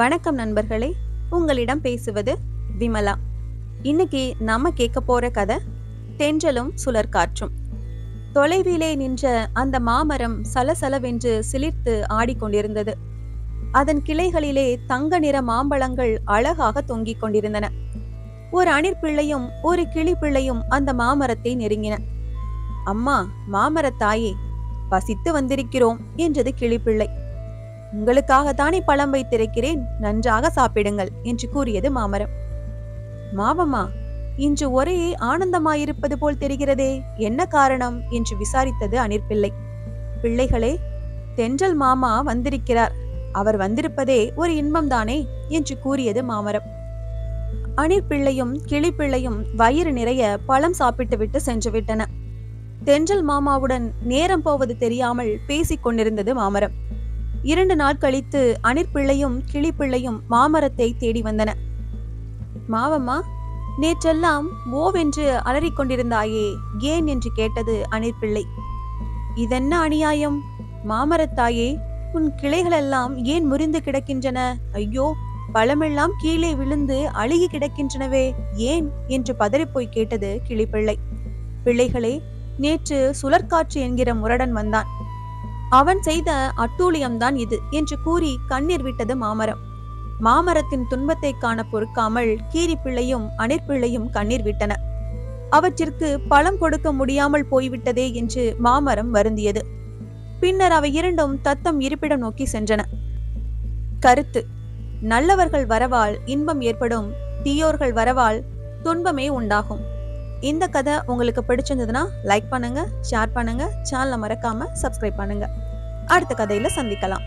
வணக்கம் நண்பர்களே, உங்களிடம் பேசுவது விமலா. இன்னைக்கு நாம கேட்க போற கதை தென்றலும் சுழற்காற்றும். தொலைவிலே நின்ற அந்த மாமரம் சலசலவென்று சிலிர்த்து ஆடிக்கொண்டிருந்தது. அதன் கிளைகளிலே தங்க நிற மாம்பழங்கள் அழகாக தொங்கிக் கொண்டிருந்தன. ஒரு அணிற்பிள்ளையும் ஒரு கிளிப்பிள்ளையும் அந்த மாமரத்தை நெருங்கின. அம்மா, மாமரத்தாயே, பசித்து வந்திருக்கிறோம் என்றது கிளிப்பிள்ளை. உங்களுக்காகத்தானே பழம் வைத்திருக்கிறேன், நன்றாக சாப்பிடுங்கள் என்று கூறியது மாமரம். மாமம்மா, இன்று ஒரே ஆனந்தமாயிருப்பது போல் தெரிகிறதே, என்ன காரணம் என்று விசாரித்தது அணிற்பிள்ளை. பிள்ளைகளே, தென்றல் மாமா வந்திருக்கிறார். அவர் வந்திருப்பதே ஒரு இன்பம்தானே என்று கூறியது மாமரம். அணிற்பிள்ளையும் கிளிப்பிள்ளையும் வயிறு நிறைய பழம் சாப்பிட்டுவிட்டு சென்று விட்டன. தென்றல் மாமாவுடன் நேரம் போவது தெரியாமல் பேசிக் கொண்டிருந்தது மாமரம். 2 நாள் கழித்து அணிற்பிள்ளையும் கிளிப்பிள்ளையும் மாமரத்தை தேடி வந்தன. மாவம்மா, நேற்றெல்லாம் ஓவென்று அலறிக்கொண்டிருந்தாயே, ஏன் என்று கேட்டது அணிற்பிள்ளை. இதென்ன அநியாயம் மாமரத்தாயே, உன் கிளைகளெல்லாம் ஏன் முறிந்து கிடக்கின்றன? ஐயோ, பழமெல்லாம் கீழே விழுந்து அழுகி கிடக்கின்றனவே, ஏன் என்று பதறிப்போய் கேட்டது கிளிப்பிள்ளை. பிள்ளைகளே, நேற்று சுழற்காற்று என்கிற முரடன் வந்தான். அவன் செய்த அட்டூழியம்தான் இது என்று கூறி கண்ணீர் விட்டது மாமரம். மாமரத்தின் துன்பத்தை காண பொறுக்காமல் கீரிப்பிள்ளையும் அணிற்பிள்ளையும் கண்ணீர் விட்டன. அவற்றிற்கு பழம் கொடுக்க முடியாமல் போய்விட்டதே என்று மாமரம் வருந்தியது. பின்னர் அவை இரண்டும் தத்தம் இருப்பிடம் நோக்கி சென்றன. கருத்து: நல்லவர்கள் வரவால் இன்பம் ஏற்படும், தீயோர்கள் வரவால் துன்பமே உண்டாகும். இந்த கதை உங்களுக்கு பிடிச்சிருந்ததுன்னா லைக் பண்ணுங்க, ஷேர் பண்ணுங்க, சேனலை மறக்காம சப்ஸ்கிரைப் பண்ணுங்க. அடுத்த கதையில சந்திக்கலாம்.